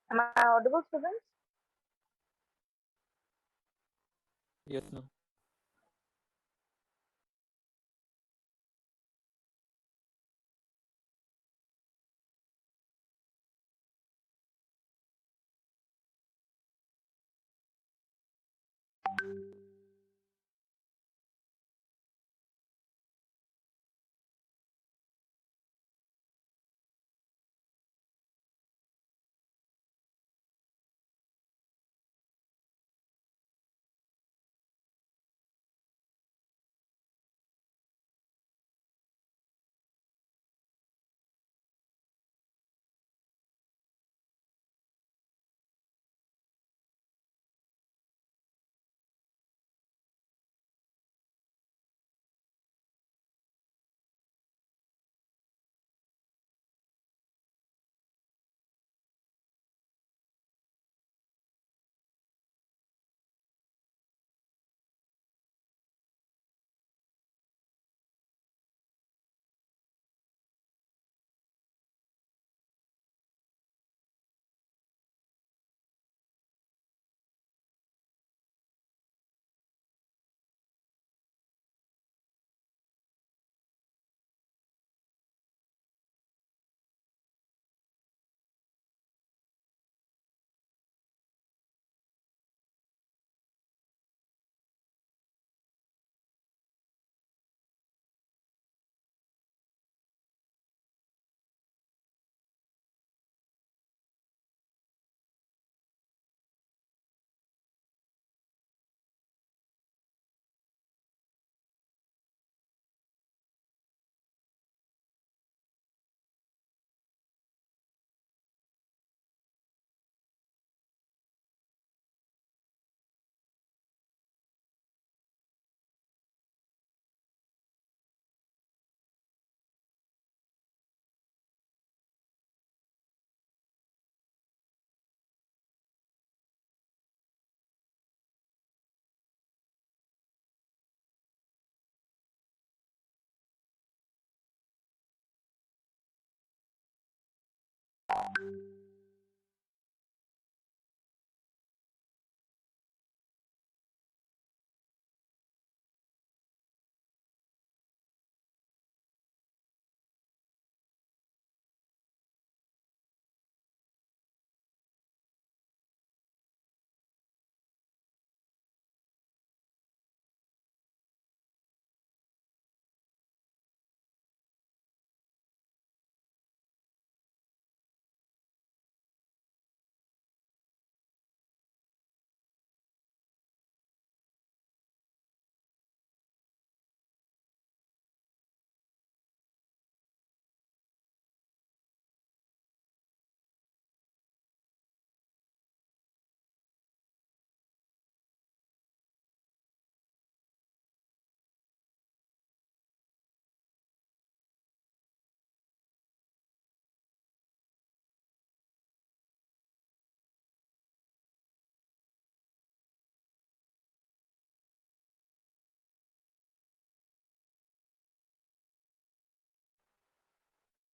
Am I audible, students? Yes, ma'am.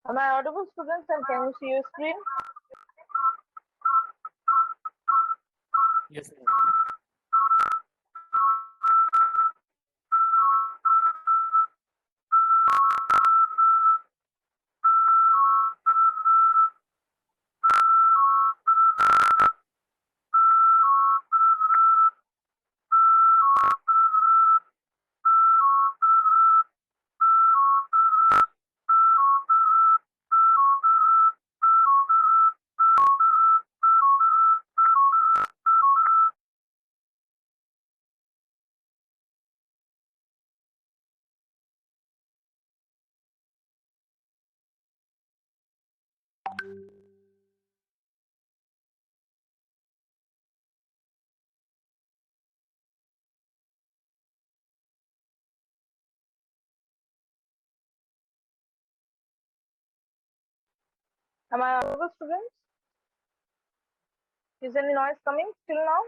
Am I audible, students? And can you see your screen? Yes, ma'am. Am I audible, students? Is any noise coming till now?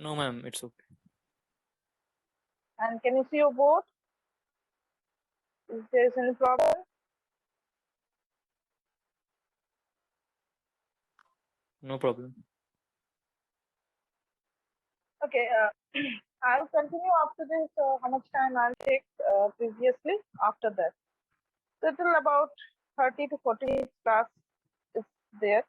No, ma'am. It's okay. And can you see your board? If there is any problem? No problem. Okay, I'll continue after this. How much time I'll take previously after that? So till about 30 to 40 minutes class is there.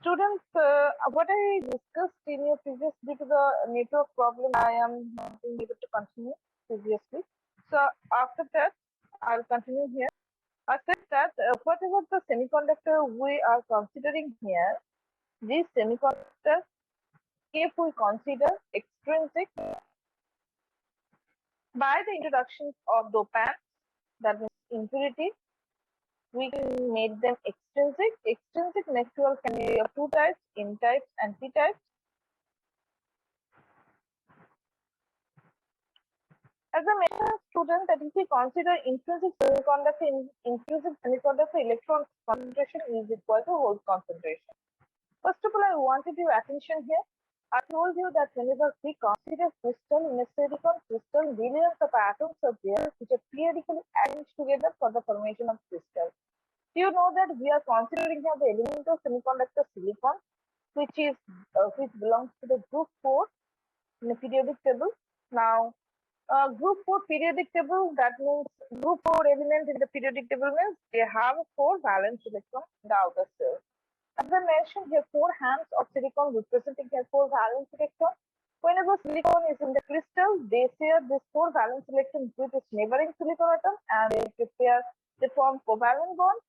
Students, what I discussed in your previous due to the network problem, I am not being able to continue previously. So after that, I'll continue here. I said that whatever the semiconductor we are considering here, these semiconductors, if we consider extrinsic by the introduction of dopants, that means impurity, we can make them extrinsic. Extrinsic natural can be of two types, N types and P types. As I mentioned, student, that if we consider intrinsic semiconductor electron concentration is equal to hole concentration. First of all, I wanted your attention here. I told you that whenever we consider crystal in a silicon crystal, billions of atoms are there which are periodically arranged together for the formation of crystal. You know that we are considering here the element of semiconductor silicon, which belongs to the group 4 in the periodic table. Now, group 4 periodic table, that means group 4 element in the periodic table means they have 4 valence electrons in the outer shell. As I mentioned here, 4 hands of silicon representing here 4 valence electrons. Whenever silicon is in the crystal, they share this 4 valence electrons with its neighboring silicon atom and they form covalent bonds.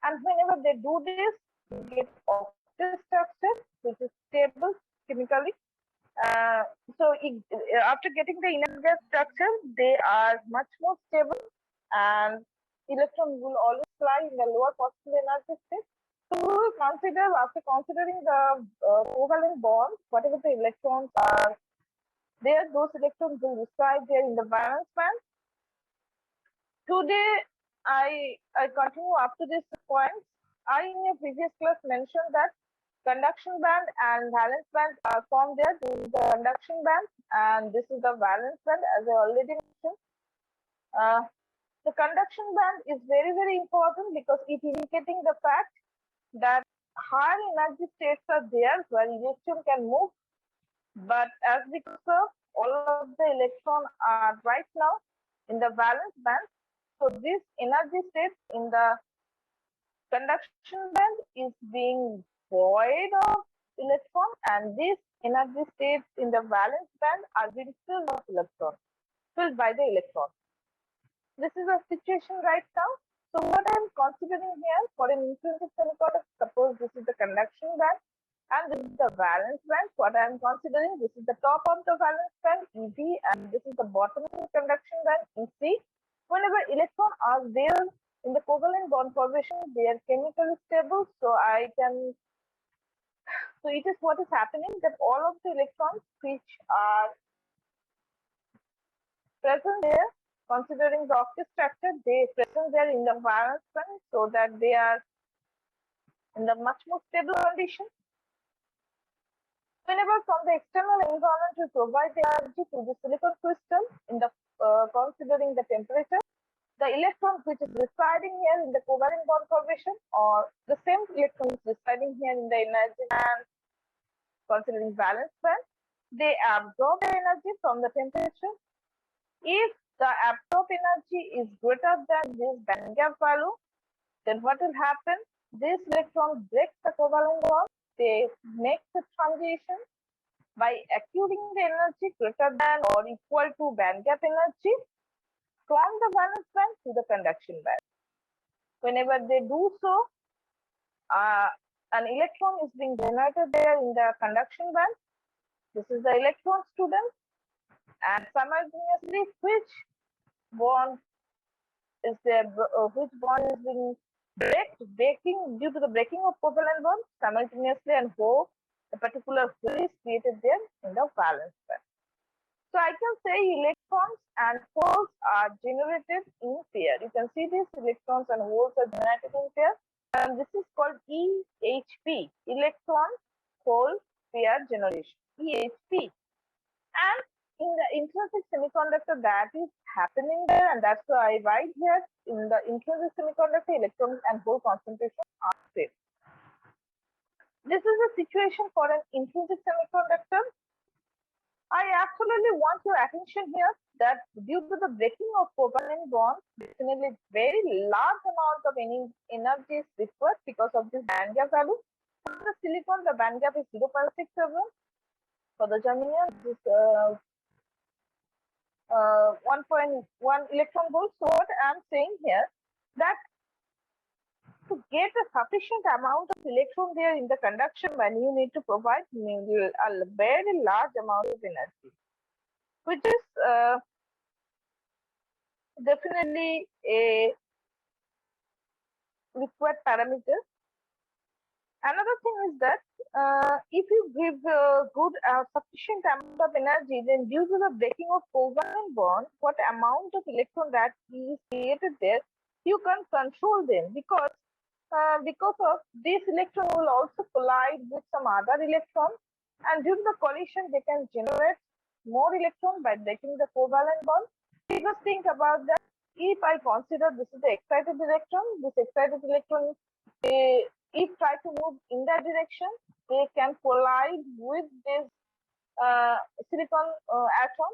And whenever they do this, they get octet structure, which is stable chemically. After getting the inner gas structure, they are much more stable, and electrons will always fly in the lower possible energy state. So we will consider, after considering the covalent bonds, whatever the electrons are there, those electrons will reside there in the valence band. Today, I continue up to this point. I in a previous class mentioned that conduction band and valence band are formed there. This is the conduction band and this is the valence band, as I already mentioned. The conduction band is very, very important because it is indicating the fact that higher energy states are there where electron can move. But as we observe, all of the electrons are right now in the valence band. So this energy state in the conduction band is being void of electron, and these energy states in the valence band are being filled of electron, filled by the electron. This is a situation right now. So what I am considering here for an intrinsic semiconductor, suppose this is the conduction band and this is the valence band. What I am considering, this is the top of the valence band, EV, and this is the bottom of the conduction band, EC. Whenever electrons are there in the covalent bond formation, they are chemically stable. So it is what is happening that all of the electrons which are present there, considering the octet structure, they present there in the valence band so that they are in the much more stable condition. Whenever from the external environment we provide the energy to the silicon crystal in the considering the temperature, the electron which is residing here in the covalent bond formation or the same electrons residing here in the energy band, considering valence band, they absorb the energy from the temperature. If the absorbed energy is greater than this band gap value, then what will happen? This electron breaks the covalent bond. They make the transition by accruing the energy greater than or equal to band gap energy from the valence band to the conduction band. Whenever they do so, an electron is being generated there in the conduction band. This is the electron, student, and simultaneously which bond is there? Which bond is being breaking due to the breaking of covalent bond simultaneously, and hole, a particular hole is created there in the valence band. So I can say electrons and holes are generated in pair. You can see these electrons and holes are generated in pair, and this is called EHP, electron hole pair generation, EHP. And in the intrinsic semiconductor, that is happening there, and that's why I write here in the intrinsic semiconductor, electrons and hole concentration are same. This is a situation for an intrinsic semiconductor. I absolutely want your attention here that due to the breaking of covalent bonds, definitely very large amount of energy is required because of this band gap value. For the silicon, the band gap is 0.67. For the germanium, this 1.1 electron volt. So what I'm saying here that to get a sufficient amount of electron there in the conduction band, you need to provide a very large amount of energy, which is definitely a required parameter. Another thing is that if you give a good sufficient amount of energy, then due to the breaking of covalent bond, what amount of electron that is created there, you can control them because of this electron will also collide with some other electron, and due to the collision, they can generate more electron by breaking the covalent bond. Just think about that. If I consider this is the excited electron, this excited electron, if try to move in that direction, they can collide with this silicon atom,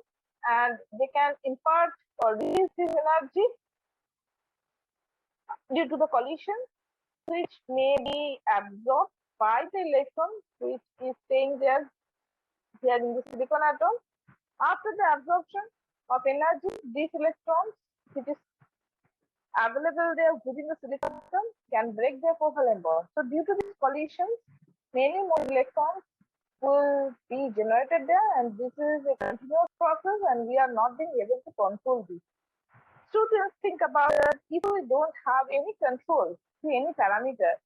and they can impart or release this energy due to the collision, which may be absorbed by the electron which is staying there here in the silicon atom. After the absorption of energy, these electrons which is available there within the silicon atom can break their covalent bond. So due to these collisions, many more electrons will be generated there, and this is a continuous process and we are not being able to control this. Students, think about it. If we don't have any control to any parameter,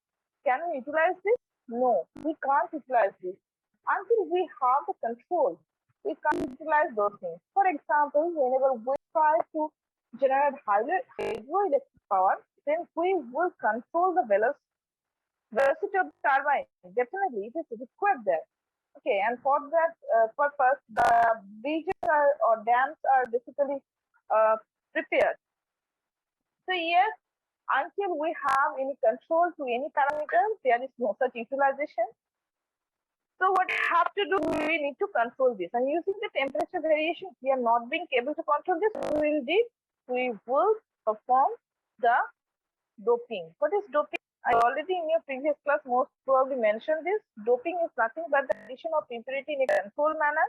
can we utilize this? No, we can't utilize this. Until we have the control, we can't utilize those things. For example, whenever we try to generate hydroelectric power, then we will control the velocity of the turbine. Definitely, it is required there. Okay, and for that purpose, the bridges or dams are basically prepared. So yes, until we have any control to any parameter, there is no such utilization. So what we have to do, we need to control this. And using the temperature variation, we are not being able to control this. We will perform the doping. What is doping? I already in your previous class most probably mentioned this. Doping is nothing but the addition of impurity in a controlled manner.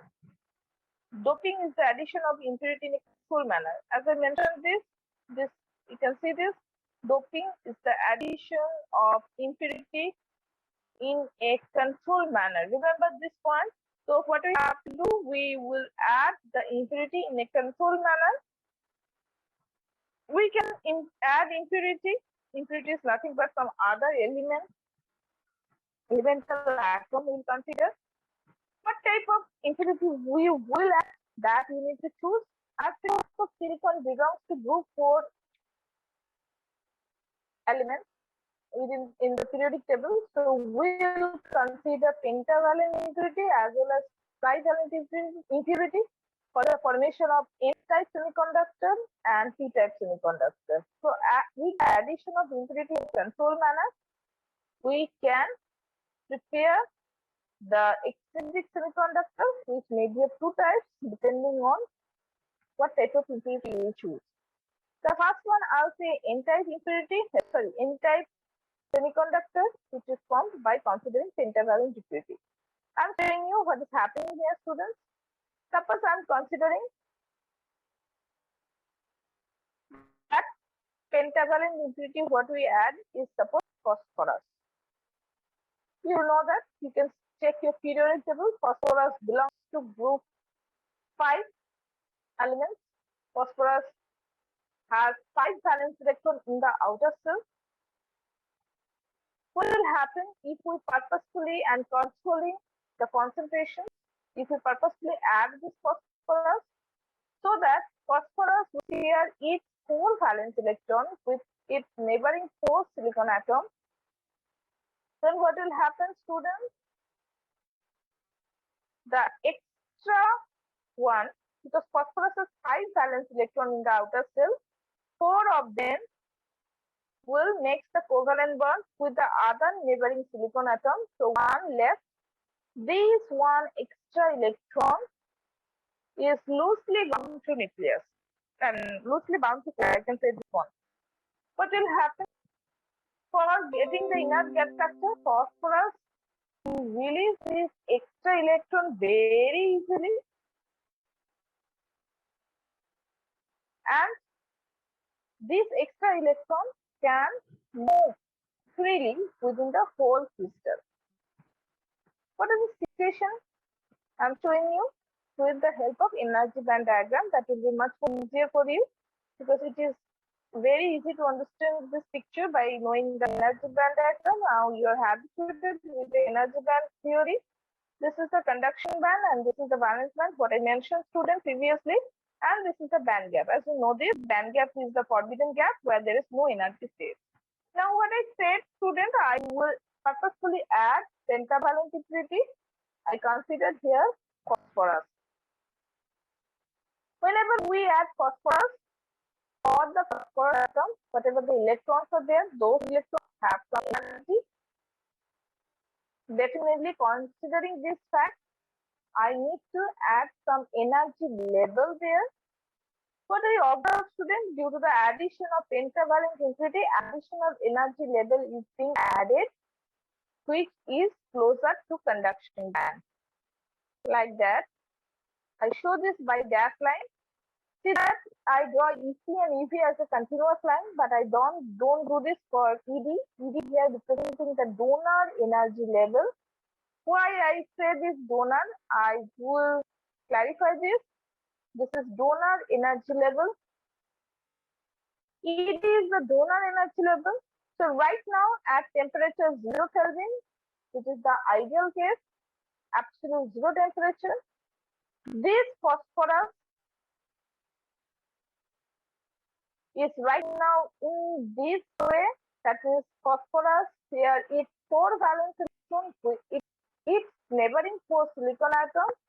Doping is the addition of impurity in a controlled manner. As I mentioned this you can see this. Doping is the addition of impurity in a controlled manner. Remember this point. So what we have to do, we will add the impurity in a controlled manner. We can add impurity. Impurity is nothing but some other elemental atom we'll consider. What type of impurity we will add, that we need to choose. As of silicon belongs to group 4 elements in the periodic table. So we will consider pentavalent impurity as well as trivalent impurity for the formation of N-type semiconductor and P-type semiconductor. So with the addition of impurity in control manner, we can prepare the extrinsic semiconductor, which may be of 2 types depending on what type of impurity you choose. The first one, I'll say N-type impurity, N-type semiconductor, which is formed by considering pentavalent impurity. I'm showing you what is happening here, students. Suppose I'm considering that pentavalent impurity, what we add is suppose phosphorus. You know that you can check your periodic table. Phosphorus belongs to group 5 elements. Phosphorus has 5 valence electrons in the outer shell. What will happen if we purposefully and controlling the concentration, if we purposefully add this phosphorus, so that phosphorus will share its 4 valence electron with its neighboring 4 silicon atoms, then what will happen, students? The extra one, because phosphorus has 5 valence electron in the outer shell, 4 of them will make the covalent bond with the other neighboring silicon atom. So one left. This one extra electron is loosely bound to nucleus and loosely bound to core. I can say this one. What will happen for getting the inner gas structure? Phosphorus release this extra electron very easily, and this extra electron can move freely within the whole crystal. What is the situation I'm showing you with the help of energy band diagram? That will be much more easier for you because it is very easy to understand this picture by knowing the energy band diagram. Now you are habituated with the energy band theory. This is the conduction band and this is the valence band, what I mentioned student previously, and this is the band gap. As you know, this band gap is the forbidden gap where there is no energy state. Now what I said student, I will purposefully add pentavalent impurity. I considered here phosphorus. Whenever we add phosphorus or the phosphorus atom, whatever the electrons are there, those electrons have some energy. Definitely considering this fact, I need to add some energy level there. What I observe students, due to the addition of pentavalent impurity, additional energy level is being added, which is closer to conduction band. Like that, I show this by dash line. See that I draw EC and EV as a continuous line, but I don't do this for ED. ED here representing the donor energy level. Why I say this donor, I will clarify this. This is donor energy level. ED is the donor energy level. So right now at temperature 0 Kelvin, which is the ideal case, absolute zero temperature, this phosphorus is right now in this way. That is phosphorus here its 4 valence electrons with its neighboring 4 silicon atoms,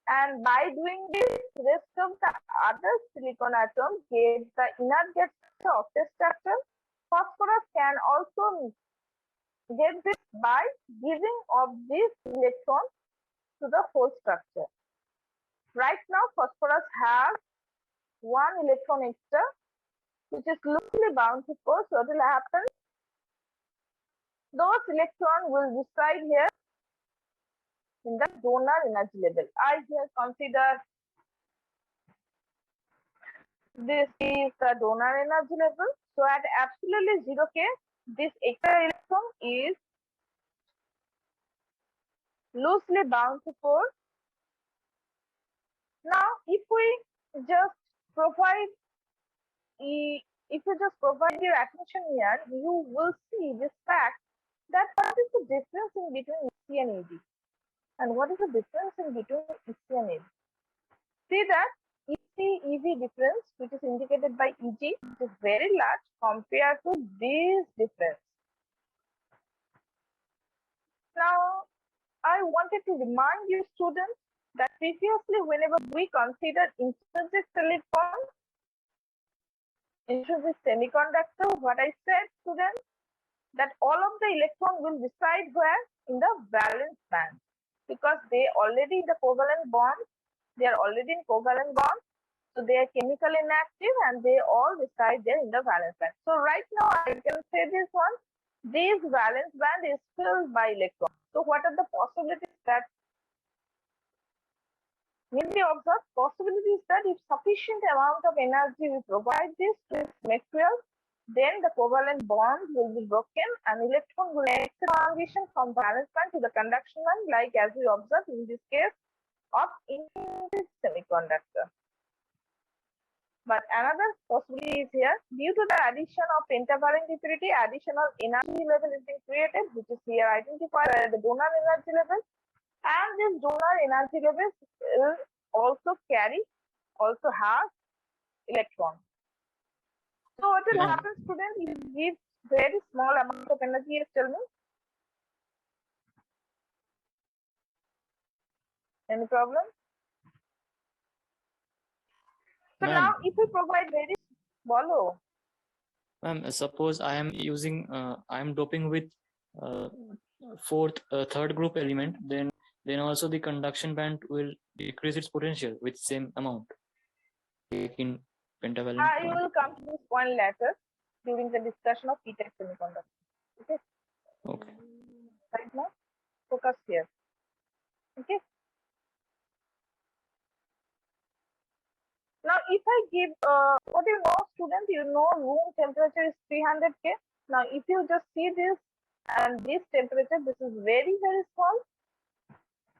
and by doing this, rest of the other silicon atoms get the inner gas octet structure. Phosphorus can also get this by giving of this electron to the whole structure. Right now, phosphorus has 1 electron extra, which is loosely bound to 4. So what will happen? Those electrons will reside here in the donor energy level. I here consider this is the donor energy level. So at absolutely 0 K, this extra electron is loosely bound to 4. Now, if we just provide your attention here, you will see this fact that what is the difference in between EC and ED, and what is the difference in between EC and ED. See that EC-EV difference, which is indicated by EG, is very large compared to this difference. Now, I wanted to remind you students that previously whenever we considered intrinsic semiconductor, what I said students, that all of the electron will reside where? In the valence band, because they already in the covalent bond, they are already in covalent bond, so they are chemically inactive and they all reside there in the valence band. So right now I can say this one, this valence band is filled by electrons. So what are the possibilities that will be observed? Possibilities that if sufficient amount of energy we provide this to this material, then the covalent bond will be broken and electron will make the transition from valence band to the conduction band, like as we observed in this case of intrinsic semiconductor. But another possibility is here, due to the addition of pentavalent impurity, additional energy level is being created, which is here identified as the donor energy level, and this donor energy level will also have electrons. So what will happen, students, if you give very small amount of energy? Tell me. Any problem? So now if we provide very bolo. Ma'am, suppose I am using, I am doping with uh, third group element, then also the conduction band will decrease its potential with same amount. Like in pentavalent I one. will come to this point later during the discussion of p-type semiconductor. Okay. Okay. Right now, focus here. Okay. Now, if I give, what you know, student, you know room temperature is 300 K. Now, if you just see this and this temperature, this is very, very small.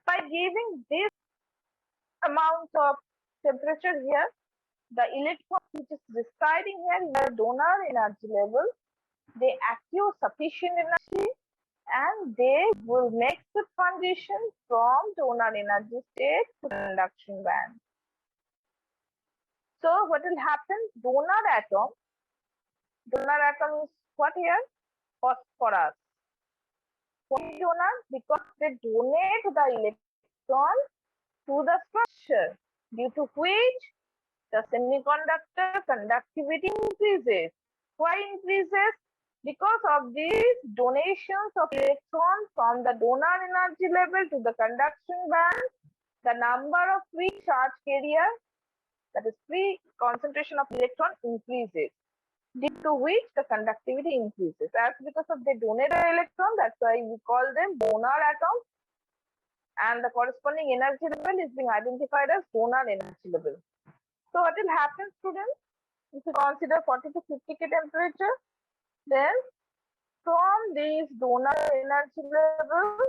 By giving this amount of temperature here, the electron which is residing here in the donor energy level, they accrue sufficient energy and they will make the transition from donor energy state to conduction band. So what will happen? Donor atom is what here? Phosphorus. Why donor? Because they donate the electron to the structure, due to which the semiconductor conductivity increases. Why increases? Because of these donations of electrons from the donor energy level to the conduction band, the number of free charge carrier, that is free concentration of electron, increases, due to which the conductivity increases. That's because of they donate the electron, that's why we call them donor atoms, and the corresponding energy level is being identified as donor energy level. So what will happen, students? If you consider 40 to 50 K temperature, then from this donor energy level,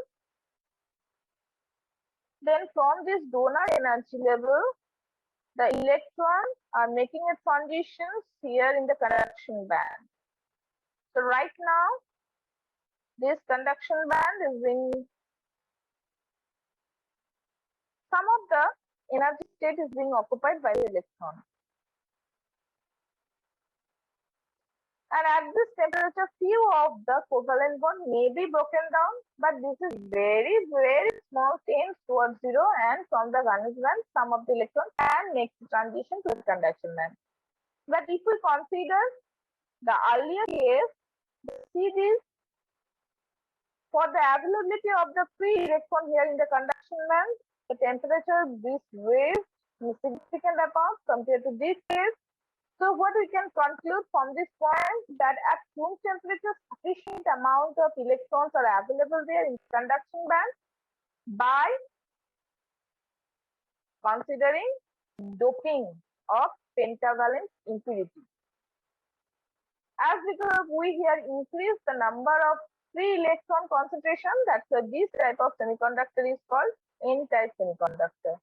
the electrons are making a transitions here in the conduction band. So right now, this conduction band is in some of the energy state is being occupied by the electron. And at this temperature, few of the covalent bond may be broken down, but this is very, very small, tends towards zero, and from the valence band, some of the electrons can make the transition to the conduction band. But if we consider the earlier case, see this, for the availability of the free electron here in the conduction band, the temperature is raised in a significant amount compared to this case. So what we can conclude from this point, that at room temperature, sufficient amount of electrons are available there in the conduction band by considering doping of pentavalent impurity. As because we here increase the number of free electron concentration, that's why this type of semiconductor is called N-type semiconductor.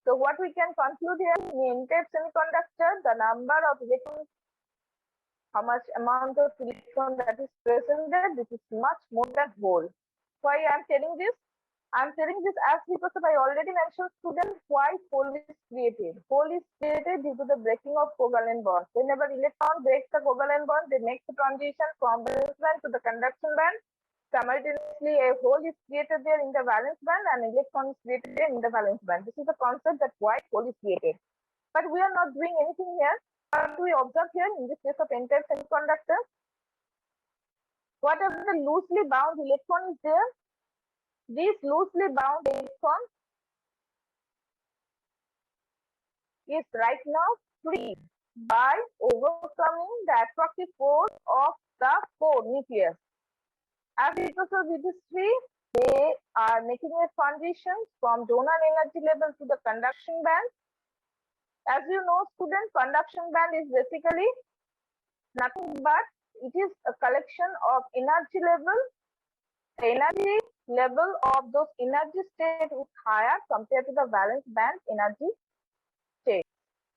So what we can conclude here, in N-type semiconductor, the number of electrons, how much amount of electron that is present there, this is much more than hole. Why I am telling this? I am telling this as because I already mentioned, students, why hole is created. Hole is created due to the breaking of covalent bonds. Whenever electron breaks the covalent bond, they make the transition from valence band to the conduction band. Simultaneously, a hole is created there in the valence band and electron is created there in the valence band. This is the concept that why hole is created. But we are not doing anything here. What do we observe here in this case of N-type semiconductor? Whatever the loosely bound electron is there, this loosely bound electron is right now free by overcoming the attractive force of the core nucleus. As because of it is free, they are making a transition from donor energy level to the conduction band. As you know, student, conduction band is basically nothing but it is a collection of energy level. The energy level of those energy state is higher compared to the valence band energy state.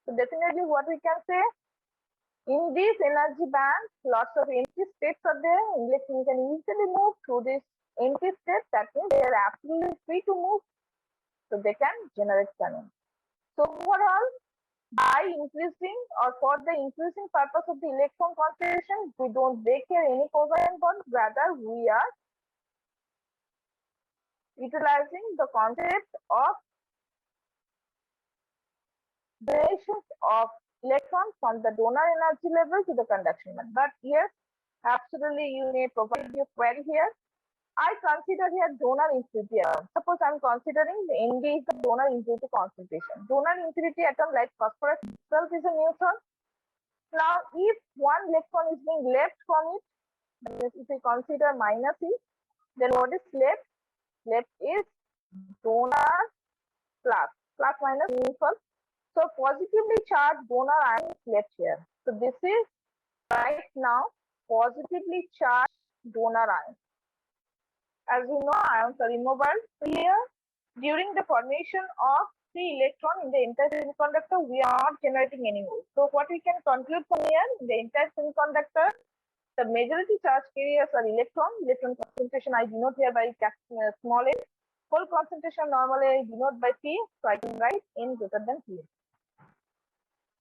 So definitely what we can say, in this energy band, lots of empty states are there. Electron can easily move through this empty state. That means they are absolutely free to move. So they can generate current. So overall, by increasing or for the increasing purpose of the electron concentration, we don't break here any covalent bond. Rather, we are utilizing the concept of relations of electron from the donor energy level to the conduction band. But yes, absolutely, you may provide your query here. I consider here donor impurity atom. Suppose I am considering the ND is the donor impurity concentration. Donor impurity atom like phosphorus itself is a neutron. Now, if one electron is being left from it, that is, if we consider minus E, then what is left? Left is donor plus minus neutral. So positively charged donor ion is left here. So this is right now positively charged donor ion. As you know, ions are immobile. So here, during the formation of free electron in the entire semiconductor, we are not generating any more. So what we can conclude from here, in the entire semiconductor, the majority charge carriers are electron. Electron concentration I denote here by small a. Hole concentration normally I denote by P. So I can write N greater than P.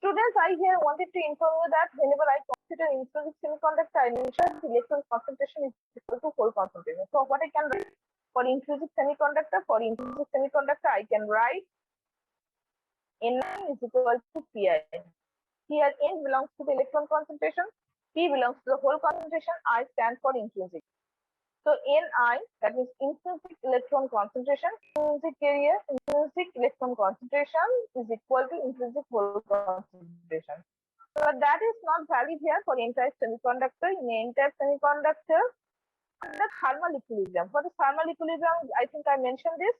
Students, I here wanted to inform you that whenever I consider intrinsic semiconductor, I ensure the electron concentration is equal to hole concentration. So what I can write for intrinsic semiconductor, I can write Ni is equal to Pi. Here N belongs to the electron concentration, P belongs to the hole concentration, I stand for intrinsic. So Ni, that means intrinsic electron concentration, intrinsic area, intrinsic electron concentration is equal to intrinsic hole concentration. So that is not valid here for entire semiconductor. In the entire semiconductor, the thermal equilibrium. What is thermal equilibrium? I think I mentioned this.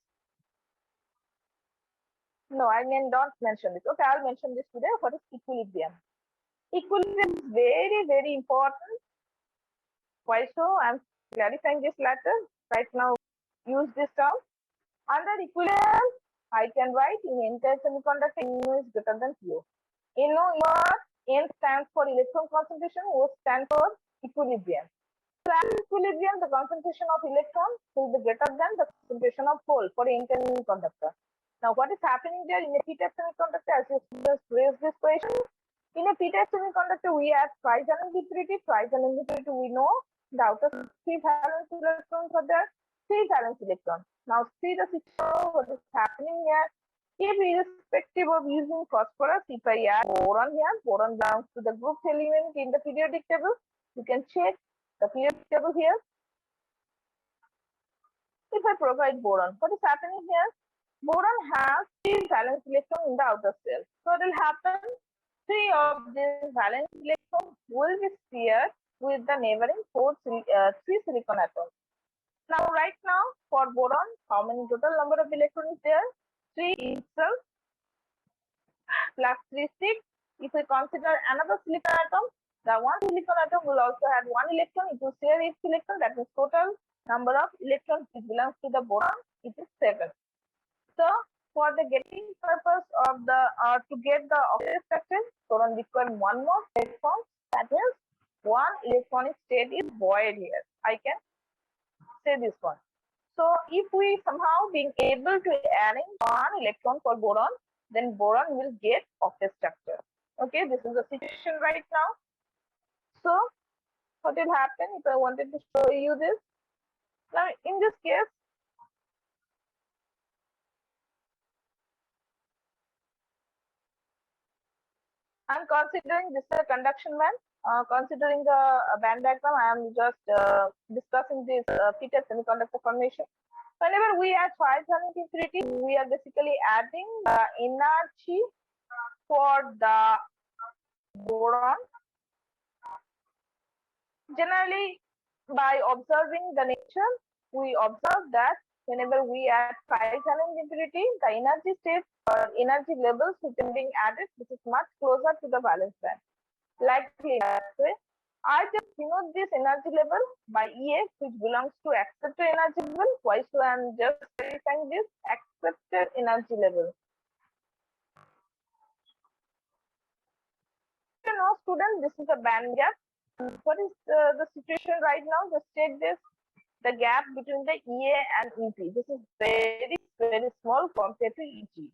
No, I may not mention this. Okay, I'll mention this today. What is equilibrium? Equilibrium is very, very important. Why so? I'm clarifying this later. Right now, use this term. Under equilibrium, I can write in entire semiconductor Nu is greater than Q. Nu, N stands for electron concentration, O stands for equilibrium. So at equilibrium, the concentration of electron will be greater than the concentration of hole for the entire semiconductor. Now, what is happening there in a p-type semiconductor? As you just raised this question, in a p-type semiconductor, we have tri-valent impurity. Tri-valent impurity, we know the outer 3 valence electrons are there. 3 valence electrons. Now, see the picture, what is happening here. If irrespective of using phosphorus, if I add boron here, boron belongs to the group element in the periodic table. You can check the periodic table here. If I provide boron, what is happening here? Boron has 3 valence electrons in the outer shell. So, it will happen 3 of these valence electrons will be paired with the neighboring 3 silicon atoms. Now, right now, for boron, how many total number of electrons is there? 3 itself plus 3, 6. If we consider another silicon atom, the one silicon atom will also have 1 electron. It will share its electron. That is total number of electrons which belongs to the boron. It is 7. So, for the getting purpose of the to get the octet structure, boron require 1 more electron. That means 1 electronic state is void here. I can say this one. So, if we somehow being able to arrange 1 electron for boron, then boron will get octet structure. Okay, this is the situation right now. So, what will happen if I wanted to show you this? Now, in this case, I'm considering this is a conduction band. Considering the band diagram, I am just discussing this p-type semiconductor formation. Whenever we add tri-valent impurity, we are basically adding the energy for the boron. Generally, by observing the nature, we observe that whenever we add tri-valent impurity, the energy states or energy levels which are being added, this is much closer to the valence band. Likely that way, I just denote this energy level by EX, which belongs to accepted energy level. Why so I am just specifying this accepted energy level. You know, students, this is a band gap. What is the situation right now? Just check this. The gap between the EA and EP. This is very, very small compared to EG.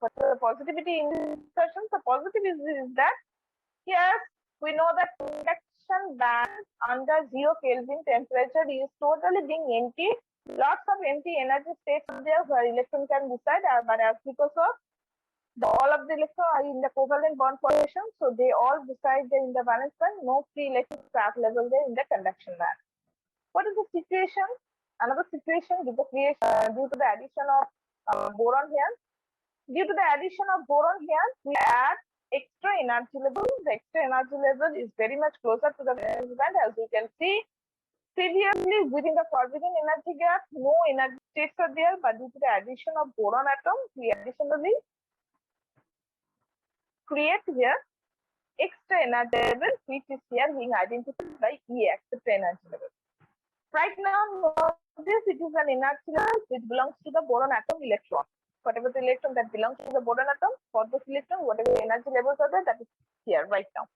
But the positivity in this discussion, the positive is that, yes, we know that conduction band under 0 Kelvin temperature is totally being empty. Lots of empty energy states are there where electron can reside, but as because of all of the electron are in the covalent bond formation, so they all reside there in the valence band. No free electrons are available there in the conduction band. What is the situation? Another situation due to the addition of boron here. Due to the addition of boron here, we add extra energy level. The extra energy level is very much closer to the valence band, as you can see. Previously, within the forbidden energy gap, no energy states are there, but due to the addition of boron atom, we additionally create here extra energy level, which is here being identified by E, extra energy level. Right now, notice it is an energy level which belongs to the boron atom electron. Whatever the electron that belongs to the boron atom, for this electron, whatever energy levels are there, that is here right now.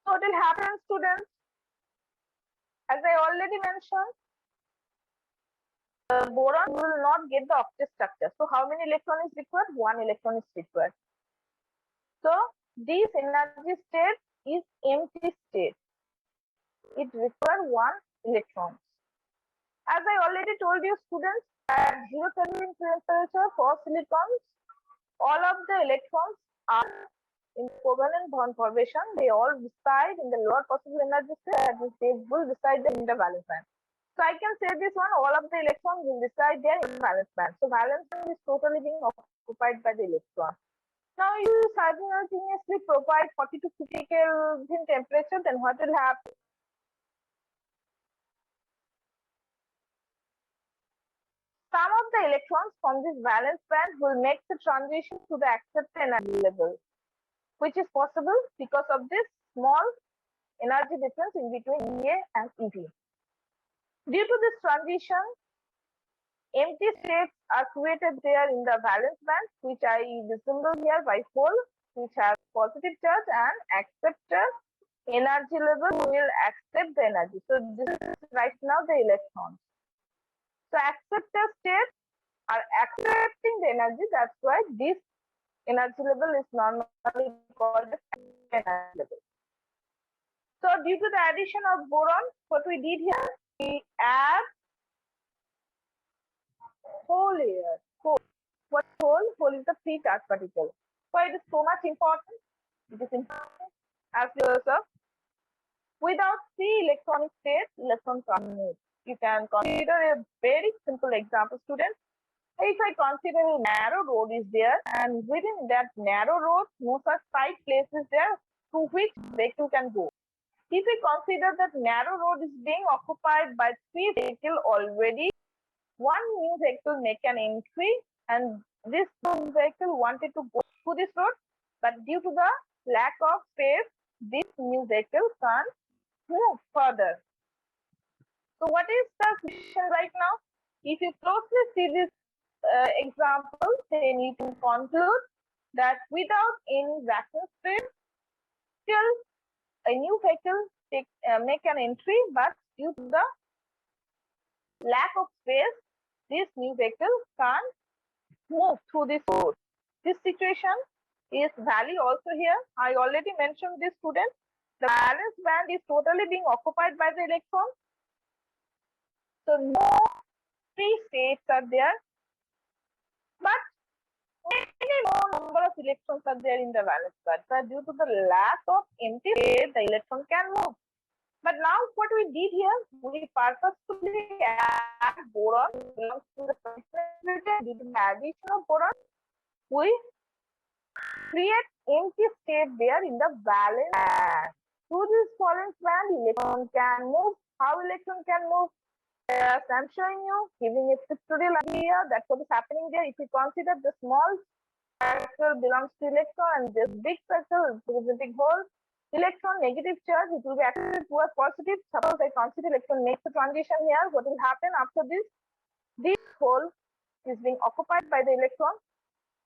So what will happen, students? As I already mentioned, the boron will not get the octet structure. So how many electrons is required? One electron is required. So this energy state is empty state. It requires one electron. As I already told you, students, at 0 Kelvin temperature for silicons, all of the electrons are in covalent bond formation. They all reside in the lower possible energy state, that is, they will reside in the valence band. So I can say this one, all of the electrons will reside there in the valence band. So valence band is totally being occupied by the electron. Now you simultaneously provide 40 to 50 Kelvin temperature, then what will happen? Some of the electrons from this valence band will make the transition to the accepted energy level, which is possible because of this small energy difference in between EA and EV. Due to this transition, empty states are created there in the valence band, which I resemble here by hole, which has positive charge, and acceptor energy level will accept the energy. So this is right now the electrons. So acceptor states are accepting the energy. That's why this energy level is normally called energy level. So due to the addition of boron, what we did here, we add hole here. Hole. What hole? Hole is the free charge particle. Why it is so much important? It is important as you observe. Without free electronic state, electron can't move. You can consider a very simple example, students. If I consider a narrow road is there, and within that narrow road, no such tight place is there through which vehicle can go. If we consider that narrow road is being occupied by 3 vehicles already, one new vehicle make an entry, and this vehicle wanted to go through this road, but due to the lack of space, this new vehicle can't move further. So what is the situation right now? If you closely see this example, then you can conclude that without any vacuum space, still a new vehicle make an entry, but due to the lack of space, this new vehicle can't move through this road. This situation is valid also here. I already mentioned this, students. The valence band is totally being occupied by the electrons. So no free states are there, but many more number of electrons are there in the valence band. But due to the lack of empty space, the electron can move. But now what we did here, we purposefully add boron belongs to the due to the addition of boron, we create empty state there in the valence band. Through this valence band, electron can move. How electron can move? I'm showing you, giving a pictorial idea. That's what is happening there. If you consider the small circle belongs to electron and this big circle representing hole, electron negative charge, it will be acted towards positive. Suppose I consider electron makes a transition here. What will happen after this? This hole is being occupied by the electron.